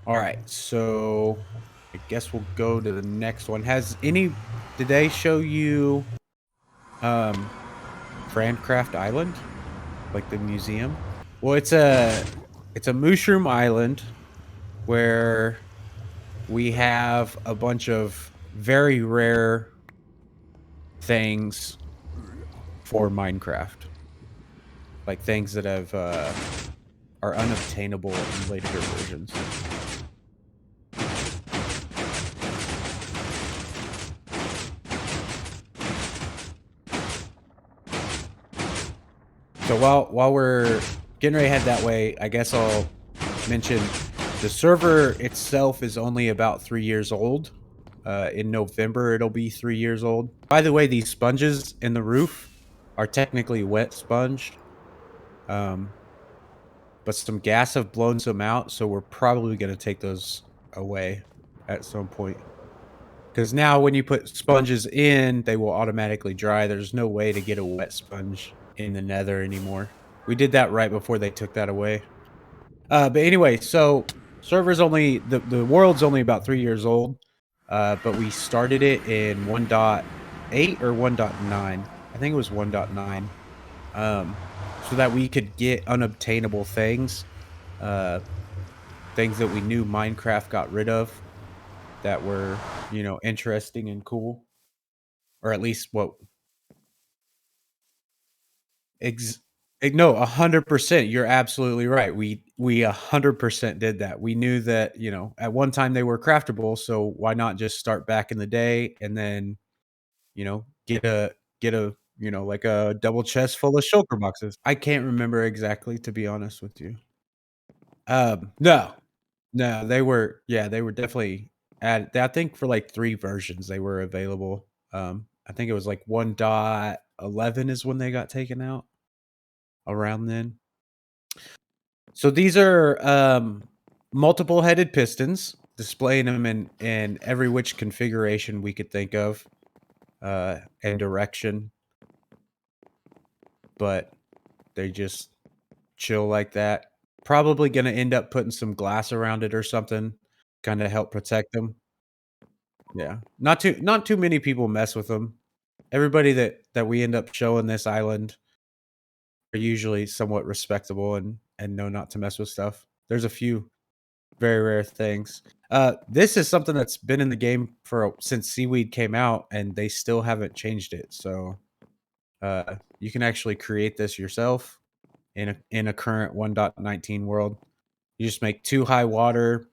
All right, so I guess we'll go to the next one. Did they show you um Francraft Island, like the museum? Well, it's a mushroom island where we have a bunch of very rare things for Minecraft, like things that are unobtainable in later versions. So while we're getting ready to head that way, I guess I'll mention the server itself is only about 3 years old. In November, it'll be 3 years old. By the way, these sponges in the roof are technically wet sponge, um, but some gas have blown some out, so we're probably going to take those away at some point. Because now, when you put sponges in, they will automatically dry. There's no way to get a wet sponge in the Nether anymore. We did that right before they took that away. But anyway, so the world's only about 3 years old, but we started it in 1.8 or 1.9. I think it was 1.9, so that we could get unobtainable things, uh, things that we knew Minecraft got rid of that were interesting and cool, or at least what Ex no, 100%, you're absolutely right. We 100% did that. We knew that, at one time they were craftable, so why not just start back in the day and then, get a, like a double chest full of shulker boxes. I can't remember exactly, to be honest with you. No. No, they were definitely added. I think for, like, 3 versions, they were available. I think it was, like, 1.11 is when they got taken out, around then. So these are multiple headed pistons, displaying them in every which configuration we could think of, and direction, but they just chill like that. Probably going to end up putting some glass around it or something, kind of help protect them. Yeah, not too many people mess with them. Everybody that we end up showing this island are usually somewhat respectable and know not to mess with stuff. There's a few very rare things. This is something that's been in the game since Seaweed came out, and they still haven't changed it. So you can actually create this yourself in a current 1.19 world. You just make 2 high water.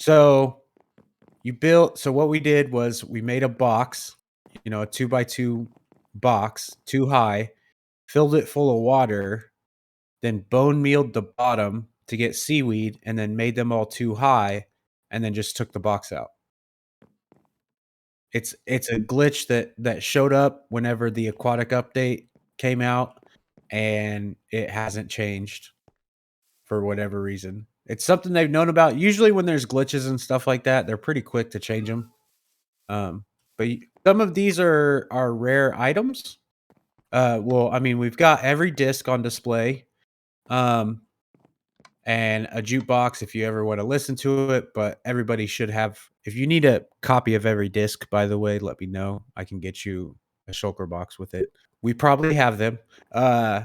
So so what we did was we made a box, a 2x2 box, 2 high, filled it full of water, then bone mealed the bottom to get seaweed, and then made them all 2 high, and then just took the box out. It's a glitch that showed up whenever the aquatic update came out, and it hasn't changed for whatever reason. It's something they've known about. Usually when there's glitches and stuff like that, they're pretty quick to change them. But some of these are rare items. Well, I mean, we've got every disc on display. Um, and a jukebox if you ever want to listen to it. But everybody should have. If you need a copy of every disc, by the way, let me know. I can get you a shulker box with it. We probably have them. Uh,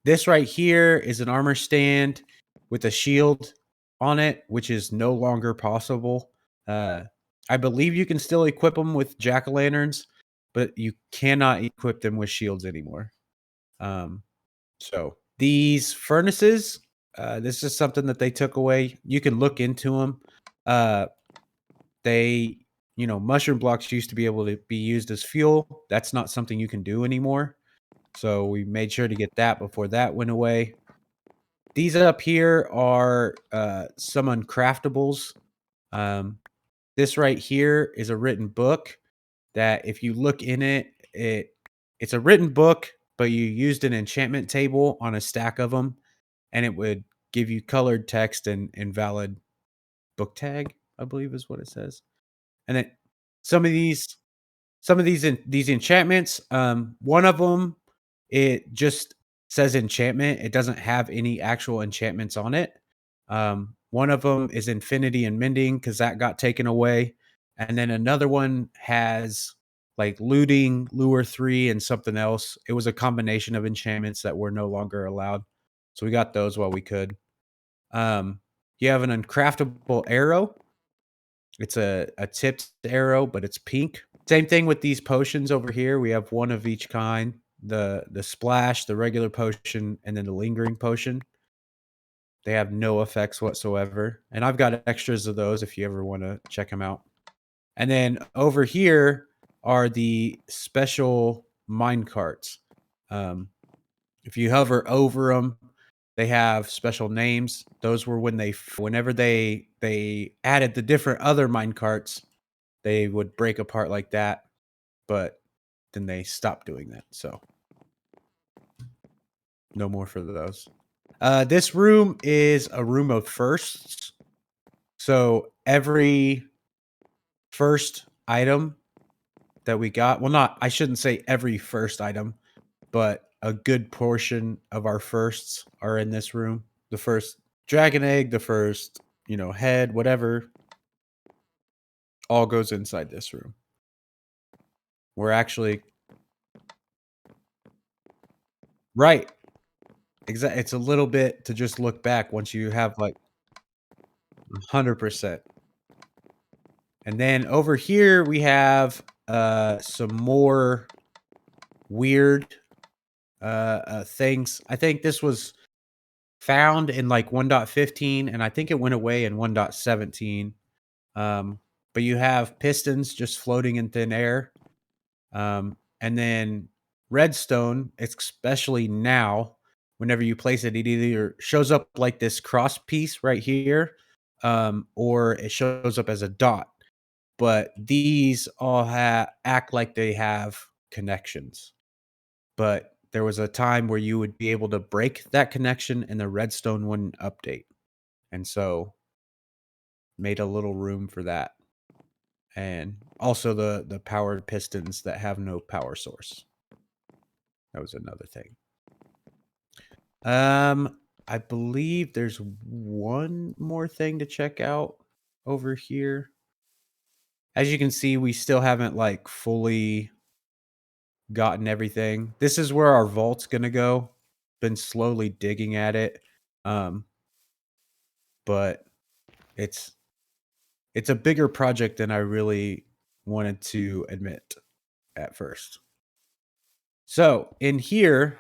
this right here is an armor stand with a shield on it, which is no longer possible. Uh, I believe you can still equip them with jack o' lanterns, but you cannot equip them with shields anymore. Um, so these furnaces, this is something that they took away. You can look into them. Uh, they, mushroom blocks used to be able to be used as fuel. That's not something you can do anymore. So we made sure to get that before that went away. These up here are some uncraftables. Um, this right here is a written book that if you look in it's a written book, but you used an enchantment table on a stack of them, and it would give you colored text and invalid book tag, I believe is what it says. And then some of these these enchantments, one of them, it just says enchantment. It doesn't have any actual enchantments on it. One of them is Infinity and Mending because that got taken away. And then another one has like Looting, Lure 3, and something else. It was a combination of enchantments that were no longer allowed. So we got those while we could. Um, you have an uncraftable arrow. It's a tipped arrow, but it's pink. Same thing with these potions over here. We have one of each kind. The splash, the regular potion, and then the lingering potion. They have no effects whatsoever. And I've got extras of those if you ever want to check them out. And then over here are the special mine carts. If you hover over them, they have special names. Those were whenever they added the different other mine carts, they would break apart like that. But then they stopped doing that. So no more for those. This room is a room of firsts. So every first item that we got, well, I shouldn't say every first item, but a good portion of our firsts are in this room. The first dragon egg, the first, head, whatever, all goes inside this room. We're actually right. Exactly. It's a little bit to just look back once you have like 100%. And then over here we have some more weird things. I think this was found in like 1.15 and I think it went away in 1.17. But you have pistons just floating in thin air. And then redstone, especially now, whenever you place it, it either shows up like this cross piece right here, or it shows up as a dot. But these all act like they have connections. But there was a time where you would be able to break that connection and the redstone wouldn't update. And so made a little room for that. And also the powered pistons that have no power source. That was another thing. I believe there's one more thing to check out over here. As you can see, we still haven't like fully gotten everything. This is where our vault's gonna go. Been slowly digging at it. But it's a bigger project than I really wanted to admit at first. So in here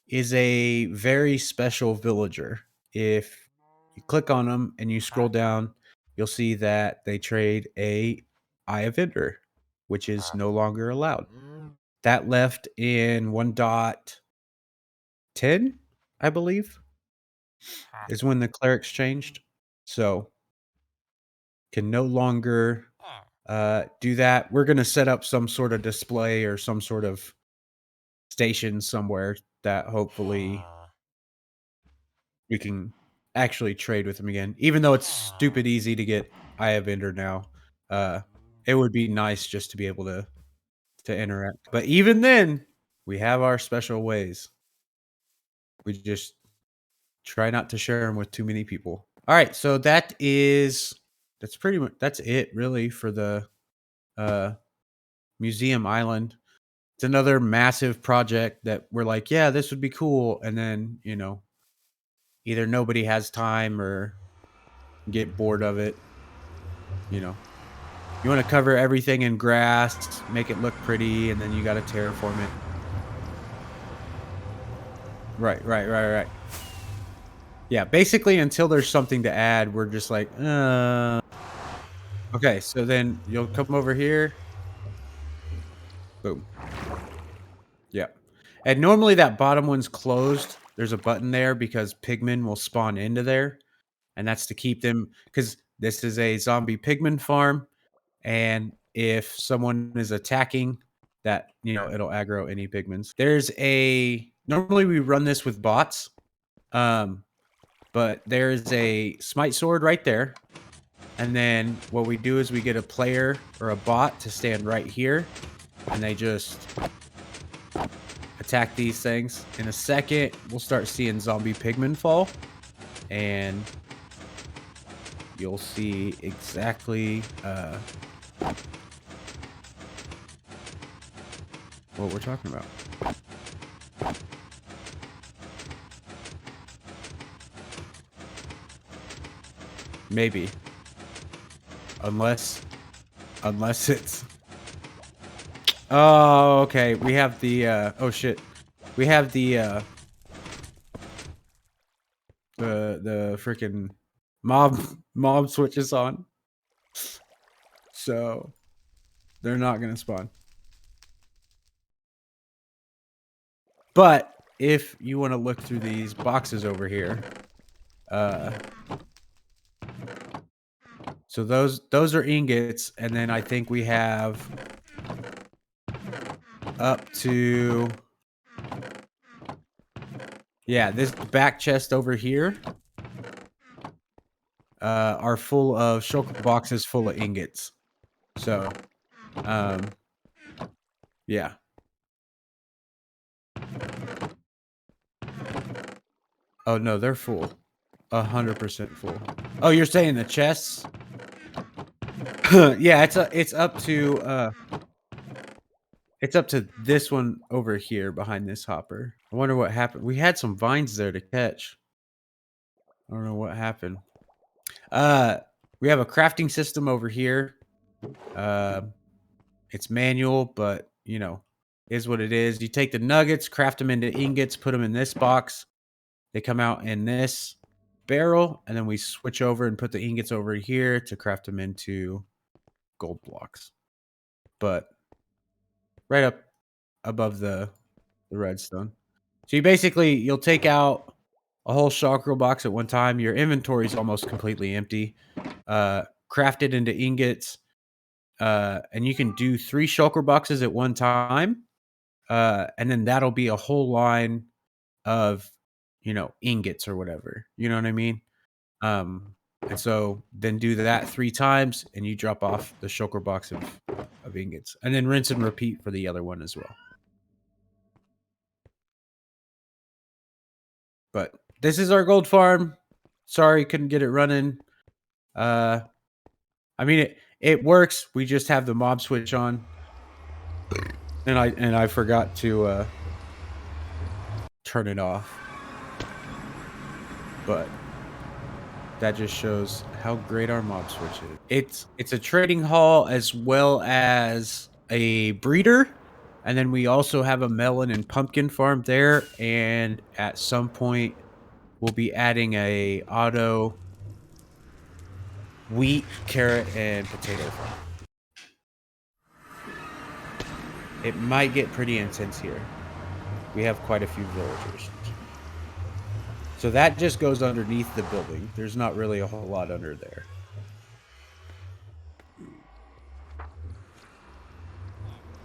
is a very special villager. If you click on them and you scroll down, you'll see that they trade a Eye of Ender, which is no longer allowed. That left in 1.10, I believe, is when the clerics changed. So can no longer do that. We're going to set up some sort of display or some sort of station somewhere that hopefully we can actually trade with them again. Even though it's stupid easy to get Eye of Ender now, it would be nice just to be able to interact. But even then, we have our special ways. We just try not to share them with too many people. All right, so that's pretty much it really for the Museum Island. It's another massive project that we're like, yeah, this would be cool, and then either nobody has time or get bored of it. You want to cover everything in grass, make it look pretty, and then you got to terraform it. Right. Yeah, basically until there's something to add, we're just like, okay, so then you'll come over here. Boom. Yeah. And normally that bottom one's closed. There's a button there because pigmen will spawn into there. And that's to keep them, because this is a zombie pigman farm. And if someone is attacking that, it'll aggro any pigments. Normally we run this with bots. But there's a smite sword right there. And then what we do is we get a player or a bot to stand right here. And they just attack these things. In a second, we'll start seeing zombie pigmen fall. And you'll see exactly what we're talking about. Maybe. Unless it's... Oh, okay. We have the oh shit. We have the freaking mob switches on. So they're not gonna spawn. But if you want to look through these boxes over here, so those are ingots, and then I think we have up to, yeah, this back chest over here are full of shulker boxes full of ingots. So, yeah. Oh no, they're full. 100% full. Oh, you're saying the chests? Yeah, it's up to this one over here behind this hopper. I wonder what happened. We had some vines there to catch. I don't know what happened. We have a crafting system over here. It's manual, but you know, is what it is. You take the nuggets, craft them into ingots, put them in this box. They come out in this barrel, and then we switch over and put the ingots over here to craft them into gold blocks. But right up above the redstone. So you'll take out a whole shulker box at one time. Your inventory is almost completely empty. Craft it into ingots. And you can do 3 shulker boxes at one time. And then that'll be a whole line of, you know, ingots or whatever. You know what I mean? And so then do that 3 times, and you drop off the shulker box of ingots. And then rinse and repeat for the other one as well. But this is our gold farm. Sorry, couldn't get it running. I mean, it works. We just have the mob switch on, and I forgot to turn it off. But that just shows how great our mob switch is. It's a trading hall as well as a breeder, and then we also have a melon and pumpkin farm there. And at some point, we'll be adding a auto wheat, carrot, and potato farm. It might get pretty intense here. We have quite a few villagers. So that just goes underneath the building. There's not really a whole lot under there.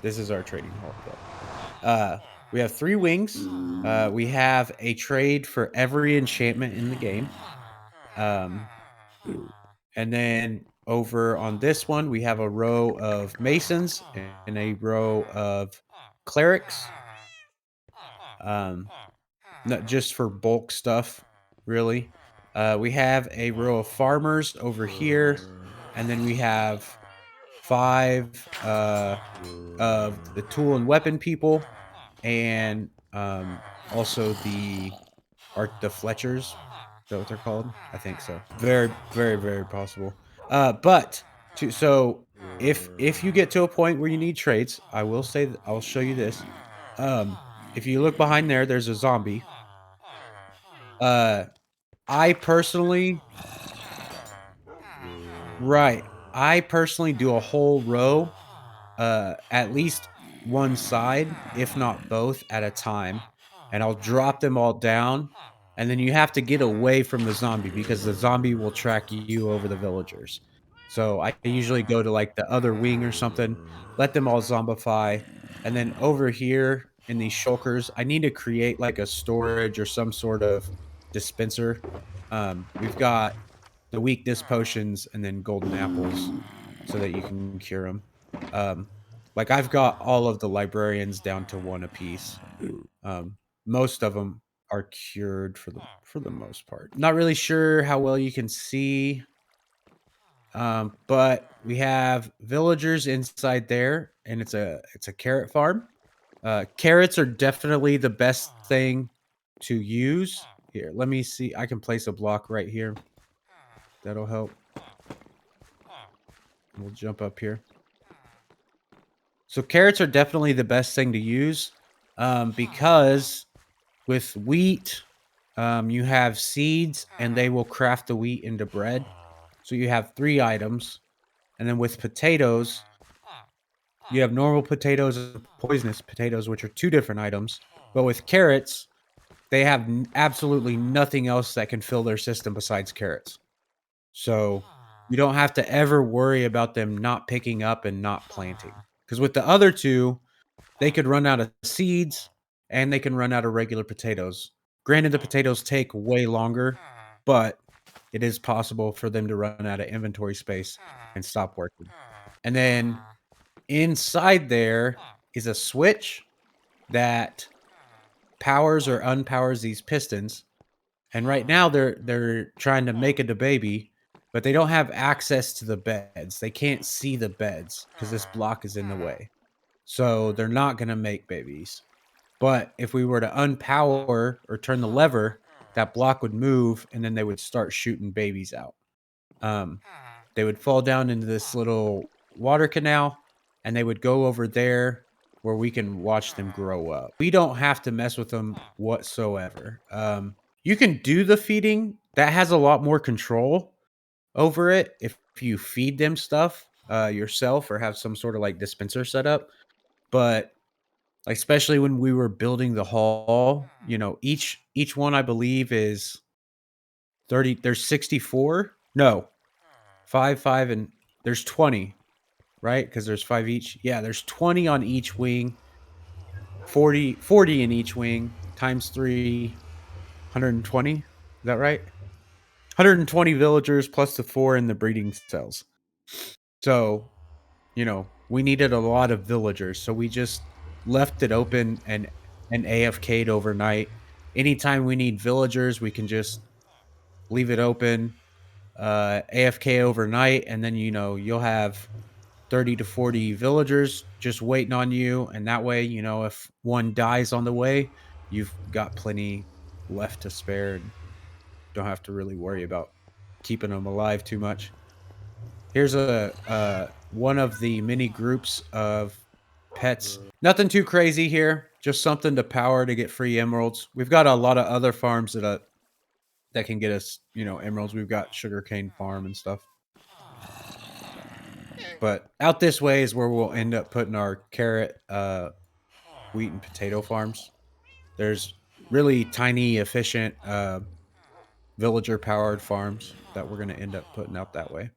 This is our trading hall, though. We have 3 wings. We have a trade for every enchantment in the game. And then over on this one, we have a row of masons and a row of clerics. Not just for bulk stuff, really. We have a row of farmers over here, and then we have 5 of the tool and weapon people, and also the Fletchers. Is that what they're called? I think so. Very, very, very possible. But so if you get to a point where you need trades, I will say that I'll show you this. If you look behind there, there's a zombie. I personally do a whole row, at least one side, if not both, at a time, and I'll drop them all down, and then you have to get away from the zombie because the zombie will track you over the villagers. So I usually go to like the other wing or something, let them all zombify, and then over here in these shulkers, I need to create like a storage or some sort of dispenser. We've got the weakness potions and then golden apples so that you can cure them. Like I've got all of the librarians down to 1 apiece. Most of them are cured for the most part. Not really sure how well you can see. But we have villagers inside there, and it's a carrot farm. Carrots are definitely the best thing to use. Here, let me see. I can place a block right here. That'll help. We'll jump up here. So carrots are definitely the best thing to use, because with wheat, you have seeds, and they will craft the wheat into bread. So you have 3 items, and then with potatoes, you have normal potatoes and poisonous potatoes, which are 2 different items. But with carrots, they have absolutely nothing else that can fill their system besides carrots. So you don't have to ever worry about them not picking up and not planting. Because with the other 2, they could run out of seeds and they can run out of regular potatoes. Granted, the potatoes take way longer, but it is possible for them to run out of inventory space and stop working. And then inside there is a switch that powers or unpowers these pistons. And right now they're trying to make it a baby, but they don't have access to the beds. They can't see the beds because this block is in the way. So they're not gonna make babies. But if we were to unpower or turn the lever, that block would move and then they would start shooting babies out. Um, they would fall down into this little water canal and they would go over there where we can watch them grow up. We don't have to mess with them whatsoever. You can do the feeding, that has a lot more control over it if you feed them stuff yourself or have some sort of like dispenser set up. But like, especially when we were building the hall, each one I believe is 30. There's 64. No, 5, 5, and there's 20, right? Because there's 5 each. Yeah, there's 20 on each wing, 40 in each wing, times 3, 120. Is that right? 120 villagers plus the 4 in the breeding cells. So, we needed a lot of villagers, so we just left it open and AFK'd overnight. Anytime we need villagers, we can just leave it open, AFK overnight, and then you'll have 30 to 40 villagers just waiting on you. And that way, if one dies on the way, you've got plenty left to spare and don't have to really worry about keeping them alive too much. Here's a one of the many groups of pets. Nothing too crazy here, just something to power to get free emeralds. We've got a lot of other farms that can get us, emeralds. We've got sugarcane farm and stuff. But out this way is where we'll end up putting our carrot, wheat, and potato farms. There's really tiny, efficient, villager-powered farms that we're gonna end up putting out that way.